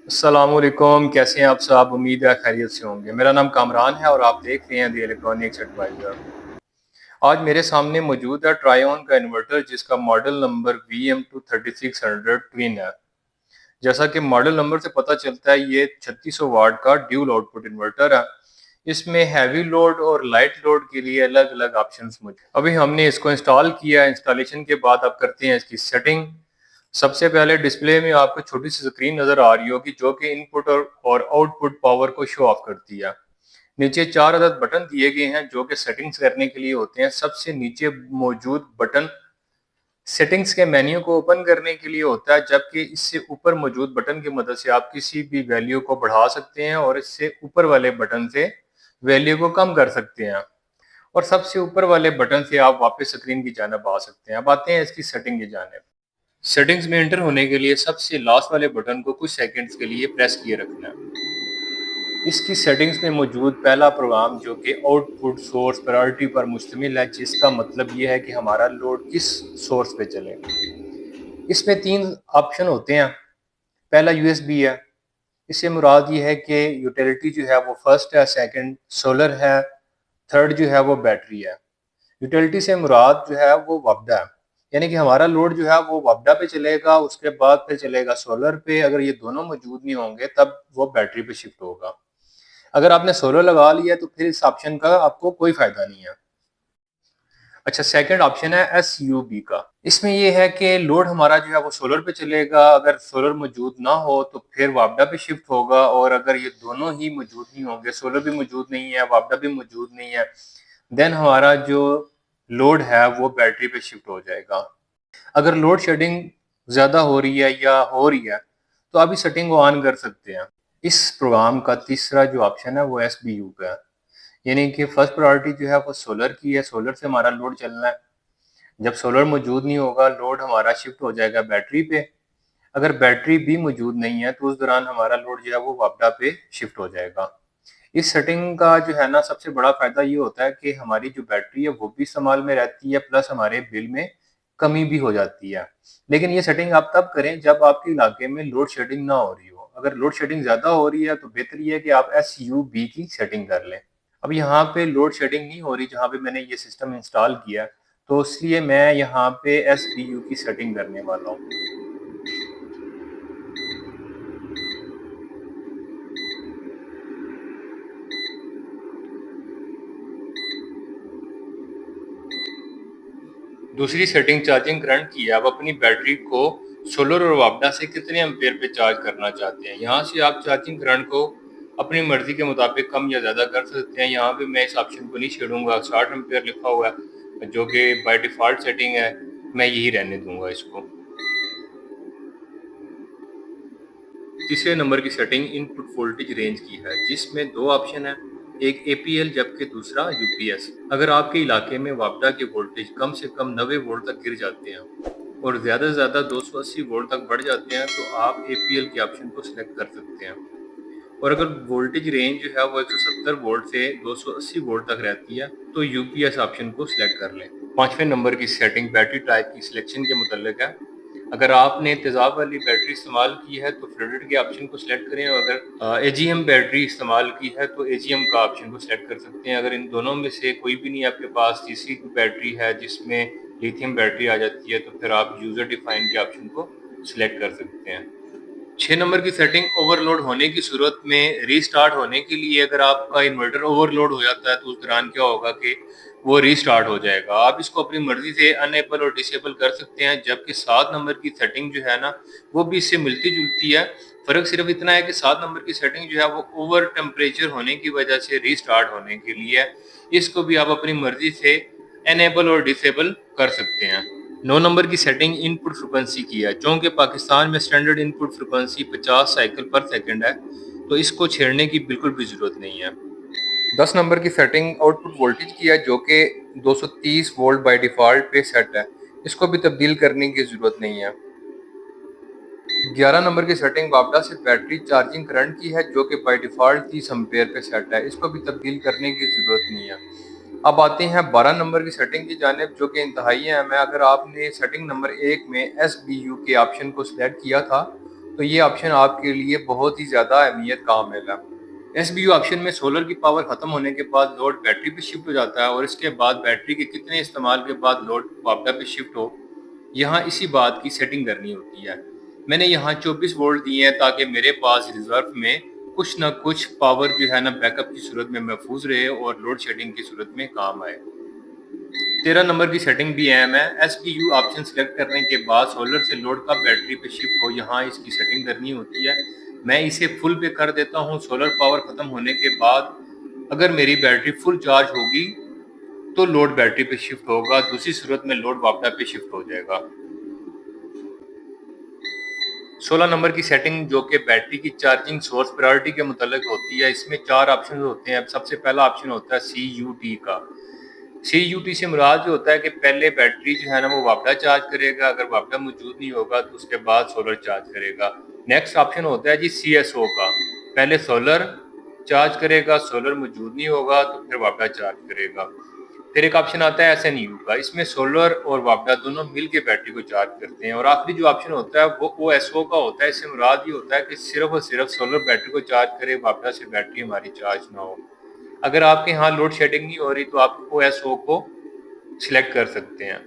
अस्सलामुअलैकुम, कैसे हैं आप सब? उम्मीद है खैरियत से होंगे। मेरा नाम कामरान है और आप देख रहे हैं द इलेक्ट्रॉनिक्स एडवाइज़र। आज मेरे सामने मौजूद है ट्रायोन का इन्वर्टर जिसका मॉडल नंबर VM23600 ट्विन है। जैसा कि मॉडल नंबर से पता चलता है ये 3600 वाट का ड्यूल आउटपुट इन्वर्टर है। इसमें हैवी लोड और लाइट लोड के लिए अलग-अलग ऑप्शंस मौजूद। अभी हमने इसको इंस्टॉल किया है। इंस्टॉलेशन के बाद अब करते हैं इसकी सेटिंग। सबसे पहले डिस्प्ले में आपको छोटी सी स्क्रीन नजर आ रही होगी जो कि इनपुट और आउटपुट पावर को शो ऑफ करती है। नीचे 4 अदद बटन दिए गए हैं जो कि सेटिंग्स करने के लिए होते हैं। सबसे नीचे मौजूद बटन सेटिंग्स के मेन्यू को ओपन करने के लिए होता है, जबकि इससे ऊपर मौजूद बटन की मदद से आप किसी भी वैल्यू को बढ़ा सकते हैं और इससे ऊपर वाले बटन से वैल्यू को कम कर सकते हैं। और सबसे ऊपर वाले बटन से आप वापस स्क्रीन की जानिब आ सकते हैं। अब आते हैं इसकी सेटिंग की जानिब। सेटिंग्स में एंटर होने के लिए सबसे लास्ट वाले बटन को कुछ सेकंड्स के लिए प्रेस किए रखना है। इसकी सेटिंग्स में मौजूद पहला प्रोग्राम जो कि आउटपुट सोर्स प्रायोरिटी पर मुश्तमिल है, जिसका मतलब ये है कि हमारा लोड किस सोर्स पे चले। इसमें 3 ऑप्शन होते हैं। पहला यूएसबी है। इससे मुराद ये है कि यूटिलिटी जो है वो फर्स्ट है, सेकंड सोलर है, थर्ड जो है वो बैटरी है। यूटिलिटी से मुराद जो है वो वपडा है, यानी कि हमारा लोड जो है वो वपडा पे चलेगा, उसके बाद फिर चलेगा सोलर पे। अगर ये दोनों मौजूद नहीं होंगे तब वो बैटरी पे शिफ्ट होगा। अगर आपने सोलर लगा लिया तो फिर इस ऑप्शन का आपको कोई फायदा नहीं है। अच्छा, सेकंड ऑप्शन है SUB का। इसमें ये है कि लोड हमारा जो है वो सोलर पे चलेगा। अगर सोलर मौजूद ना हो तो फिर वापडा पे शिफ्ट होगा, और अगर ये दोनों ही मौजूद नहीं होंगे, सोलर भी मौजूद नहीं है, वापडा भी मौजूद नहीं है, देन हमारा जो लोड है वो बैटरी पे शिफ्ट हो जाएगा। अगर लोड शेडिंग ज़्यादा हो रही है या हो रही है तो आप इस सेटिंग को ऑन कर सकते हैं। इस प्रोग्राम का तीसरा जो ऑप्शन है वो SBU का है, यानी कि फर्स्ट प्रायोरिटी जो है वो सोलर की है। सोलर से हमारा लोड चलना है। जब सोलर मौजूद नहीं होगा, लोड हमारा शिफ्ट हो जाएगा बैटरी पे। अगर बैटरी भी मौजूद नहीं है तो उस दौरान हमारा लोड जो है वो वापडा पे शिफ्ट हो जाएगा। इस सेटिंग का जो है ना सबसे बड़ा फायदा ये होता है कि हमारी जो बैटरी है वो भी इस्तेमाल में रहती है, प्लस हमारे बिल में कमी भी हो जाती है। लेकिन ये सेटिंग आप तब करें जब आपके इलाके में लोड शेडिंग ना हो रही हो। अगर लोड शेडिंग ज़्यादा हो रही है तो बेहतर ये है कि आप SUB की सेटिंग कर लें। अब यहाँ पे लोड शेडिंग नहीं हो रही जहाँ पे मैंने ये सिस्टम इंस्टॉल किया, तो इसलिए मैं यहाँ पे SBU की सेटिंग करने वाला हूँ। दूसरी सेटिंग चार्जिंग करंट की है। आप अपनी बैटरी को सोलर और वापडा से कितने एम्पेयर पे चार्ज करना चाहते हैं। यहाँ से आप चार्जिंग करंट को अपनी मर्जी के मुताबिक कम या ज़्यादा कर सकते हैं। यहाँ पे मैं इस ऑप्शन को नहीं छेड़ूंगा। 60 एम्पेयर लिखा हुआ है जो कि बाय डिफ़ॉल्ट सेटिंग है, मैं यही रहने दूंगा इसको। तीसरे नंबर की सेटिंग इनपुट वोल्टेज रेंज की है, जिसमें 2 ऑप्शन है, एक APL जबकि दूसरा UPS। अगर आपके इलाके में वापडा के वोल्टेज कम से कम 90 वोल्ट तक गिर जाते हैं और ज़्यादा से ज़्यादा 280 वोल्ट तक बढ़ जाते हैं तो आप APL के ऑप्शन को सिलेक्ट कर सकते हैं। और अगर वोल्टेज रेंज जो है वो 170 वोल्ट से 280 वोल्ट तक रहती है तो UPS ऑप्शन को सिलेक्ट कर लें। पांचवें नंबर की सेटिंग बैटरी टाइप की सिलेक्शन के मुतल्लिक है। अगर आपने तेजाब वाली बैटरी इस्तेमाल की है तो फ्लोरेट के ऑप्शन को सिलेक्ट करें, और अगर AGM बैटरी इस्तेमाल की है तो AGM का ऑप्शन को सिलेक्ट कर सकते हैं। अगर इन दोनों में से कोई भी नहीं, आपके पास तीसरी बैटरी है जिसमें लिथियम बैटरी आ जाती है, तो फिर आप यूज़र डिफाइन के ऑप्शन को सिलेक्ट कर सकते हैं। 6 नंबर की सेटिंग ओवरलोड होने की सूरत में रीस्टार्ट होने के लिए, अगर आपका इन्वर्टर ओवरलोड हो जाता है तो उस दौरान क्या होगा कि वो रीस्टार्ट हो जाएगा। आप इसको अपनी मर्जी से अनेबल और डिसेबल कर सकते हैं, जबकि 7 नंबर की सेटिंग जो है ना वो भी इससे मिलती जुलती है। फ़र्क सिर्फ इतना है कि 7 नंबर की सेटिंग जो है वो ओवर टेम्परेचर होने की वजह से रीस्टार्ट होने के लिए है। इसको भी आप अपनी मर्जी से एनेबल और डिसेबल कर सकते हैं। 9 नंबर की सेटिंग इनपुट फ्रिक्वेंसी की है। चूँकि पाकिस्तान में स्टैंडर्ड इनपुट फ्रिक्वेंसी 50 साइकिल पर सेकंड है तो इसको छेड़ने की बिल्कुल भी ज़रूरत नहीं है। 10 नंबर की सेटिंग आउटपुट वोल्टेज की है जो कि 230 वोल्ट बाय डिफ़ॉल्ट पे सेट है। इसको भी तब्दील करने की ज़रूरत नहीं है। 11 नंबर की सेटिंग वापडा से बैटरी चार्जिंग करंट की है जो कि बाय डिफ़ॉल्ट 30 एम्पेयर पे सेट है। इसको भी तब्दील करने की ज़रूरत नहीं है। अब आते हैं 12 नंबर की सेटिंग की जानिब जो कि इंतहाई अहम है। अगर आपने सेटिंग नंबर 1 में SBU के ऑप्शन को सिलेक्ट किया था तो ये ऑप्शन आपके लिए बहुत ही ज़्यादा अहमियत का हामिल है। एसबीयू ऑप्शन में सोलर की पावर ख़त्म होने के बाद लोड बैटरी पे शिफ्ट हो जाता है और इसके बाद बैटरी के कितने इस्तेमाल के बाद लोड वापडा पे शिफ्ट हो, यहाँ इसी बात की सेटिंग करनी होती है। मैंने यहाँ 24 वोल्ट दिए हैं ताकि मेरे पास रिजर्व में कुछ ना कुछ पावर जो है ना बैकअप की सूरत में महफूज रहे और लोड शेडिंग की सूरत में काम आए। 13 नंबर की सेटिंग भी अहम है। एसपीयू ऑप्शन सेलेक्ट करने के बाद सोलर से लोड कब बैटरी पे शिफ्ट हो, यहाँ इसकी सेटिंग करनी होती है। मैं इसे फुल पे कर देता हूँ। सोलर पावर खत्म होने के बाद अगर मेरी बैटरी फुल चार्ज होगी तो लोड बैटरी पे शिफ्ट होगा, दूसरी सूरत में लोड वापडा पे शिफ्ट हो जाएगा। 16 नंबर की सेटिंग जो कि बैटरी की चार्जिंग सोर्स प्रायोरिटी के मुतालिक होती है। इसमें 4 ऑप्शन होते हैं। सबसे पहला ऑप्शन होता है CUT का। CUT से मुराद जो होता है कि पहले बैटरी जो है ना वो वापडा चार्ज करेगा, अगर वापडा मौजूद नहीं होगा तो उसके बाद सोलर चार्ज करेगा। नेक्स्ट ऑप्शन होता है जी CSO का, पहले सोलर चार्ज करेगा, सोलर मौजूद नहीं होगा तो फिर वापडा चार्ज करेगा। फिर एक ऑप्शन आता है SNU का, इसमें सोलर और वापडा दोनों मिल के बैटरी को चार्ज करते हैं। और आखिरी जो ऑप्शन होता है वो OSO का होता है। इससे मुराद ये होता है कि सिर्फ और सिर्फ सोलर बैटरी को चार्ज करे, वापडा से बैटरी हमारी चार्ज ना हो। अगर आपके यहाँ लोड शेडिंग नहीं हो रही तो आप OSO को सिलेक्ट कर सकते हैं।